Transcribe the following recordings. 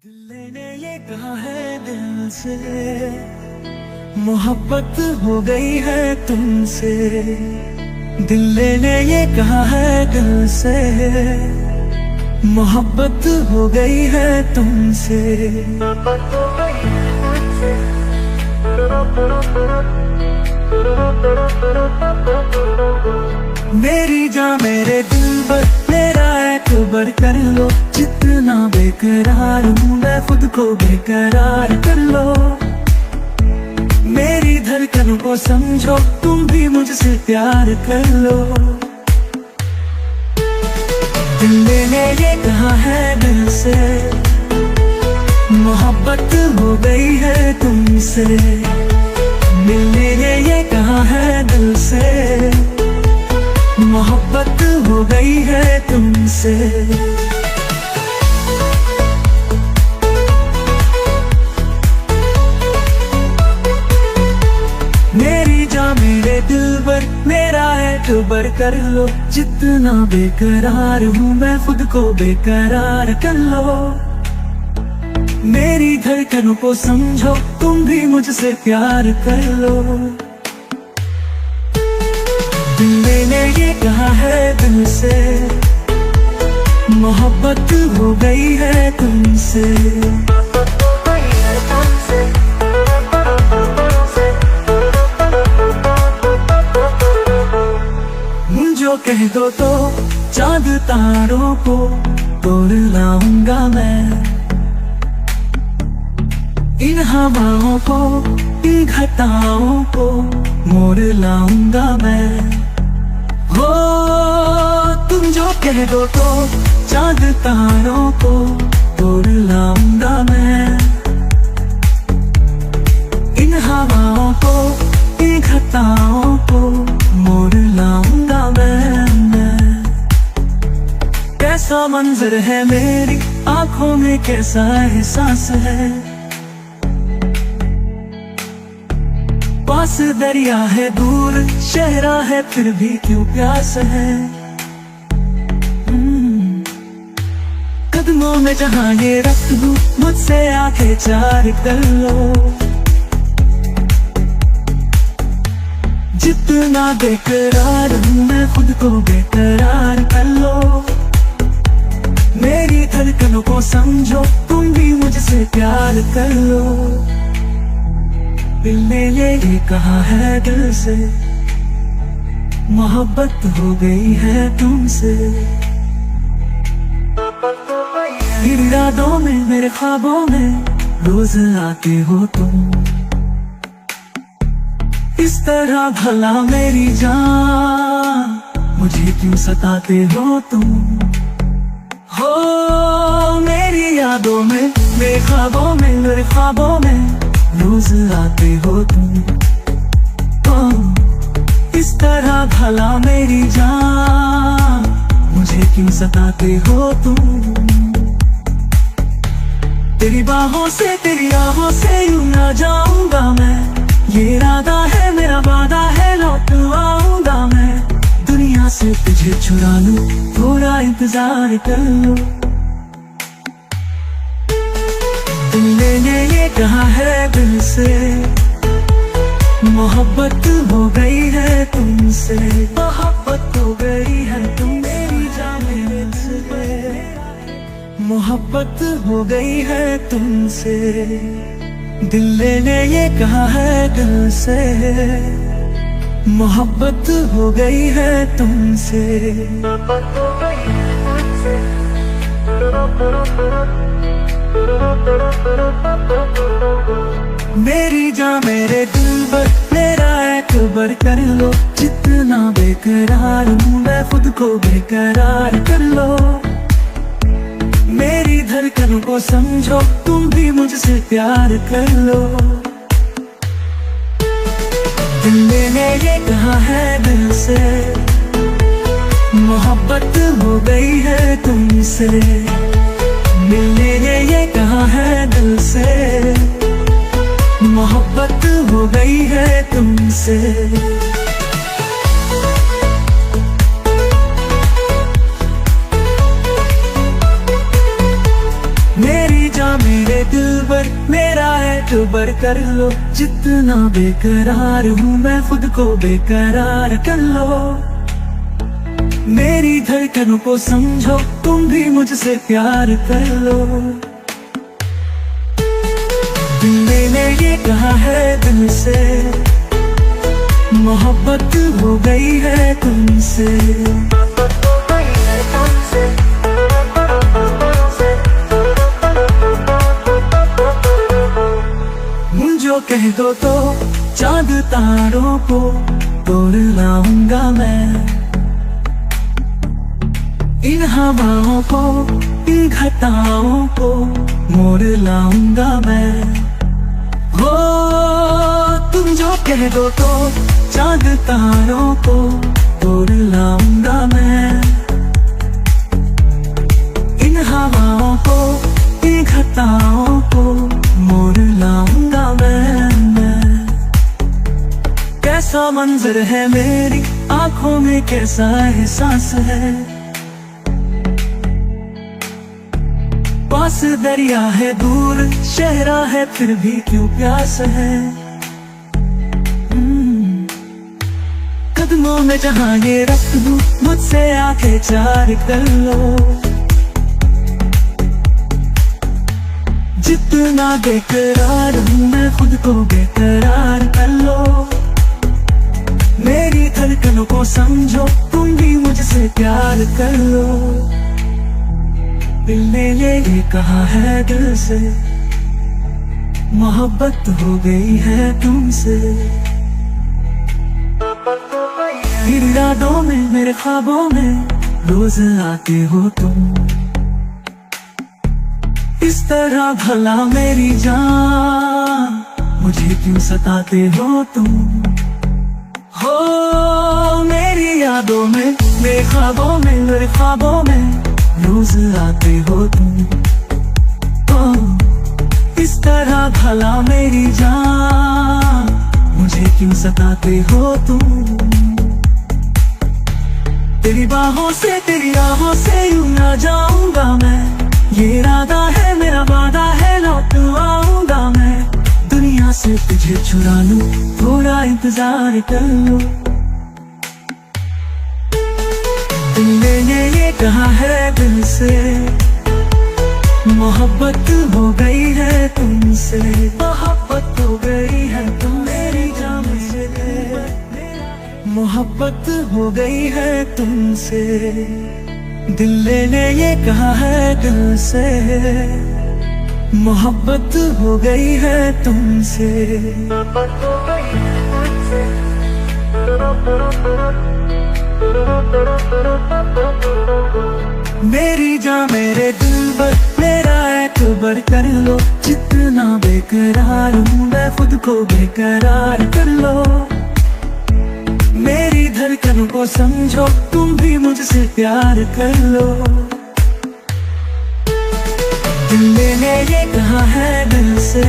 दिल ने ये कहा है दिल से, मोहब्बत हो गई है तुमसे। दिल ने ये कहा है दिल से, मोहब्बत हो गई है तुमसे। मेरी जान मेरे दिल पर मेरा एतबार कर लो, जितना बेकरार हूँ मैं खुद को बेकरार कर लो। मेरी धड़कन को समझो, तुम भी मुझसे प्यार कर लो। दिल ने ये कहा है दिल से, मोहब्बत हो गई है तुमसे। दिल ने ये कहा है दिल से, मोहब्बत हो गई है तुमसे। मेरी जान मेरे दिल पर मेरा एतबार कर लो, जितना बेकरार हूँ मैं खुद को बेकरार कर लो। मेरी धड़कनों को समझो, तुम भी मुझसे प्यार कर लो। दिल ने ये कहा है दिल से, मोहब्बत हो गई है तुमसे। जो कह दो तो चांद तारों को तोड़ लाऊंगा मैं, इन हवाओं को इन घटाओं को मोड़ लाऊंगा मैं। हो तुम जो कह दो तो चांद तारों को तोड़ लाऊंगा मैं, इन हवाओं को इन घटाओं को मोड़ लाऊंगा मैं। कैसा मंजर है मेरी आंखों में, कैसा एहसास है। पास दरिया है दूर शहरा है, फिर भी क्यों प्यास है। कदमों में जहां ये रख दूं, मुझसे आंखें चार कर लो। जितना बेकरार हूँ मैं खुद को बेकरार कर लो। मेरी धड़कनों को समझो, तुम भी मुझसे प्यार कर लो। दिल ने ये कहा है दिल से, मोहब्बत हो गई है तुमसे। मेरी यादों में मेरे ख्वाबों में रोज आते हो तुम, इस तरह भला मेरी जान मुझे क्यों सताते हो तुम। हो मेरी यादों में मेरे ख्वाबों में मेरे ख्वाबों में रोज आते हो तुम। इस तरह भला मेरी जान मुझे क्यों सताते हो तुम। तेरी बाहों से तेरी आहों से यूं ना जाऊंगा मैं, ये इरादा है मेरा वादा है लौट आऊंगा मैं। दुनिया से तुझे चुरा लूं, थोड़ा इंतजार कर लो। दिल ने ये कहा है दिल से, मोहब्बत हो गई है तुमसे। मोहब्बत हो गई है तुम मेरी जान मेरे दिल पे, मोहब्बत हो गई है तुमसे। दिल ने ये कहा है दिल से, मोहब्बत हो गई है तुमसे। मेरी जान मेरे दिल पर मेरा एतबार कर लो, जितना बेकरार हूँ मैं खुद को बेकरार कर लो। मेरी धड़कन को समझो, तुम भी मुझसे प्यार कर लो। दिल ने ये कहा है दिल से, मोहब्बत हो गई है तुमसे। दिल ने ये कहा है दिल से, मोहब्बत हो गई है तुमसे। मेरी जान मेरे दिलबर, मेरा एतबार कर लो। जितना बेकरार हूँ मैं खुद को बेकरार कर लो। मेरी धड़कनों को समझो, तुम भी मुझसे प्यार कर लो। मैंने ये कहा है दिल से, मोहब्बत हो गई है तुमसे। मुझे कह दो तो चांद तारों को तोड़ लाऊंगा मैं। इन हवाओं को, इन घटाओं को मोड़ लाऊंगा मैं। हो तुम जो कह दो तो चांद तारों को तोड़ लाऊंगा मैं। इन हवाओं को, इन घटाओं को मोड़ लाऊंगा मैं। कैसा मंजर है मेरी आंखों में, कैसा एहसास है। पास दरिया है, दूर शहरा है, फिर भी क्यों प्यास है। कदमों में जहां ये रख दूं, मुझसे आंखें चार कर लो। जितना बेकरार हूँ मैं खुद को बेकरार कर लो। मेरी धड़कनों को समझो, तुम भी मुझसे प्यार कर लो। दिल ने ये कहा है दिल से, मोहब्बत हो गई है तुमसे। मेरी यादों में, मेरे ख्वाबों में रोज आते हो तुम। इस तरह भला मेरी जान, मुझे क्यों सताते हो तुम। हो मेरी यादों में, मेरे ख्वाबों में, मेरे ख्वाबों में रोज आते हो तुम। इस तरह भला मेरी जान, मुझे क्यों सताते हो तुम। तेरी बाहों से, तेरी राहों से यूं ना जाऊंगा मैं। ये इरादा है मेरा, वादा है, लौट आऊंगा मैं। दुनिया से तुझे चुरा लूं, थोड़ा इंतजार कर लो। मैंने ये कहा है दिल से, मोहब्बत हो गई है तुमसे। मोहब्बत हो गई है तुम मेरी जान से। मोहब्बत हो गई है तुमसे। दिल ने ये कहा है दिल से, मोहब्बत हो गई है तुमसे। मेरी जान, मेरे दिलबर, मेरा एतबार कर लो। जितना बेकरार हूँ मैं खुद को बेकरार कर लो। मेरी धड़कनों को समझो, तुम भी मुझसे प्यार कर लो। दिल ने ये कहा है दिल से,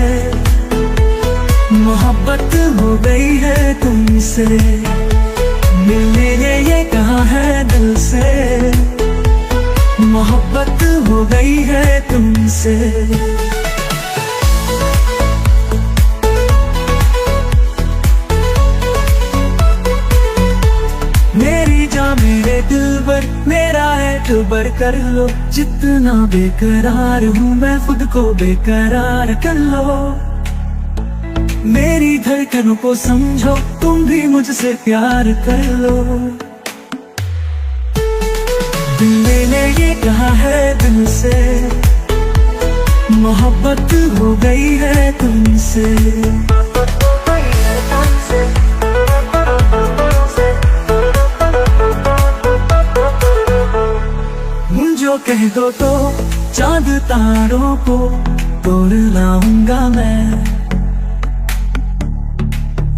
मोहब्बत हो गई है तुमसे। दिल ने ये कहा है दिल से, मोहब्बत हो गई है तुमसे। मेरी जान, मेरे दिलबर, मेरा एतबार कर लो। जितना बेकरार हूँ मैं खुद को बेकरार कर लो। मेरी धड़कनों को समझो, तुम भी मुझसे प्यार कर लो। मैंने ये कहा है दिल से, मोहब्बत हो गई है तुमसे। मुझे कह दो तो चांद तारों को तोड़ लाऊंगा मैं।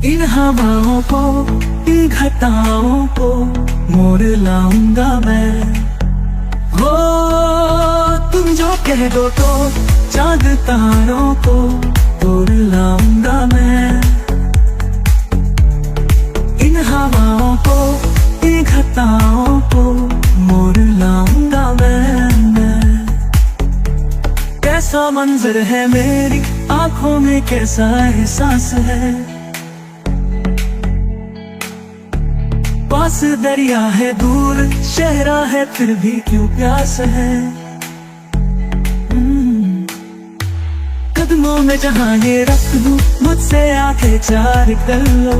इन हवाओं को, इन घटाओं को मोड़ लाऊंगा मैं। हो तुम जो कह दो तो चांद तारों को तोड़ लाऊंगा मैं। इन हवाओं को, इन घटाओं को मोड़ लाऊंगा मैं। कैसा मंजर है मेरी आंखों में, कैसा एहसास है। पास दरिया है, दूर शहरा है, फिर भी क्यों प्यास है। कदमों में जहां ये रख दूं, मुझसे आंखें चार कर लो।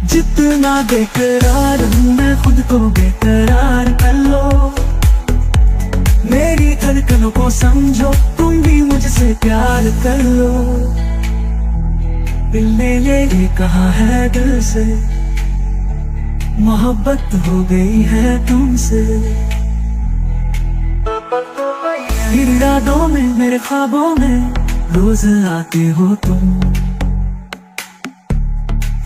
जितना बेकरार हूँ मैं, खुद को बेकरार कर लो। मेरी धड़कनों को समझो, तुम भी मुझसे प्यार कर लो। दिल ने ये कहा है दिल से, मोहब्बत हो गई है तुमसे। मेरी यादों में, मेरे ख्वाबों में रोज आते हो तुम।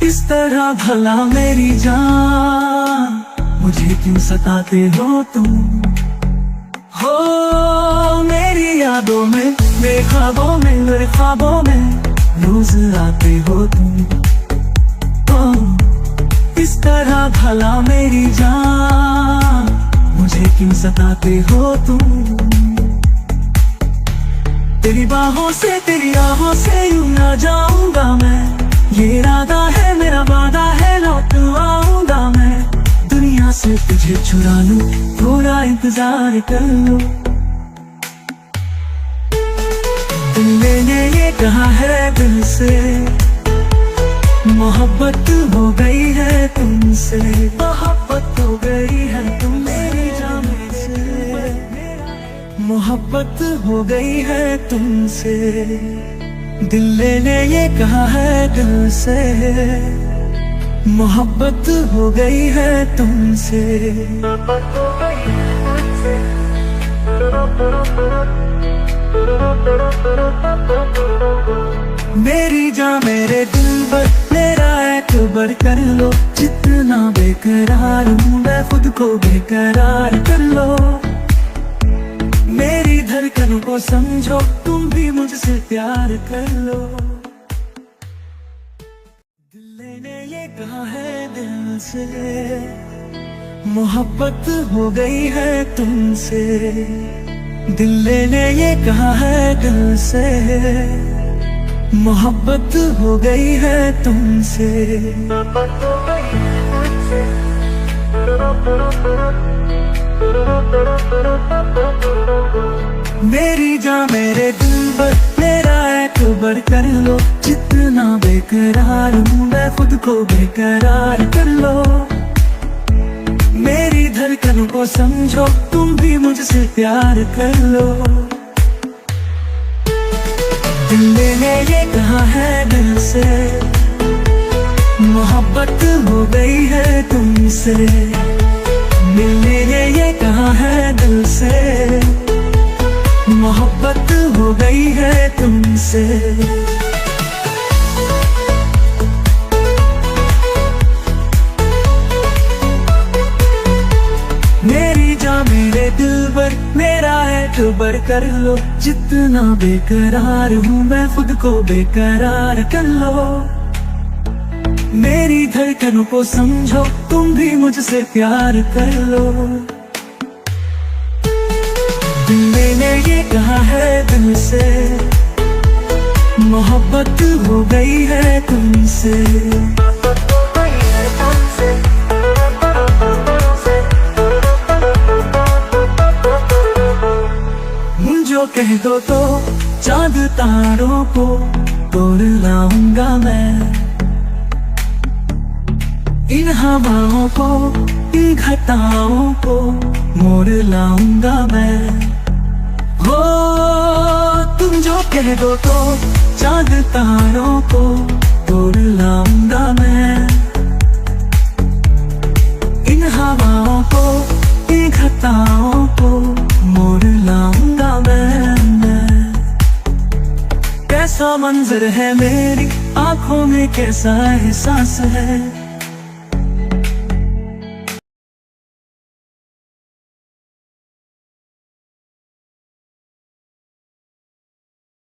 इस तरह भला मेरी जान, मुझे क्यों सताते हो तुम। हो मेरी यादों में, मेरे ख्वाबों में, मेरे ख्वाबों में रोज आते हो तुम। इस तरह भला मेरी जान, मुझे क्यों सताते हो तुम। तेरी बाहों से, तेरी आहों से यूं ना जाऊंगा मैं। ये इरादा है मेरा, वादा है, लौट आऊंगा मैं। दुनिया से तुझे चुरा लूं, थोड़ा इंतजार कर लो। दिल ने ये कहा है दिल से, मोहब्बत हो गई है तुमसे। मोहब्बत हो गई है तुम मेरी जान से। मोहब्बत हो गई है तुमसे। दिल ने ये कहा है दिल से, मोहब्बत हो गई है तुमसे। मेरी जान मेरे दिल पर, मेरा एतबार कर लो। जितना बेकरार हूँ मैं, खुद को बेकरार कर लो। मेरी धड़कनों को समझो, तुम भी मुझसे प्यार कर लो। दिल ने ये कहा है दिल से, मोहब्बत हो गई है तुमसे। दिल ने ये कहा है दिल से, मोहब्बत हो गई है तुमसे। मेरी जान मेरे दिल पर, मेरा एतबार कर लो। जितना बेकरार हूँ मैं, खुद को बेकरार कर लो। मेरी धड़कनों को समझो, तुम भी मुझसे प्यार कर लो। दिल ने ये कहा है दिल से, मोहब्बत हो गई है तुमसे। दिल ने ये कहा है दिल से, मोहब्बत हो गई है तुमसे। मेरी जान मेरे दिल पर, मेरा एतबार कर लो। जितना बेकरार हूँ मैं, खुद को बेकरार कर लो। मेरी धड़कनों को समझो, तुम भी मुझसे प्यार कर लो। दिल ने ये कहा है दिल से, मोहब्बत हो गई है तुमसे। जो कह दो तो चांद तारों को तोड़ लाऊंगा मैं। इन हवाओं को, इन घटाओं को मोड़ लाऊंगा मैं। हो तुम जो कह दो तो चांद तारों को तोड़ लाऊंगा मैं। इन हवाओं को, इन घटाओं को मोड़ लाऊंगा मैं। कैसा मंजर है मेरी आंखों में, कैसा एहसास है।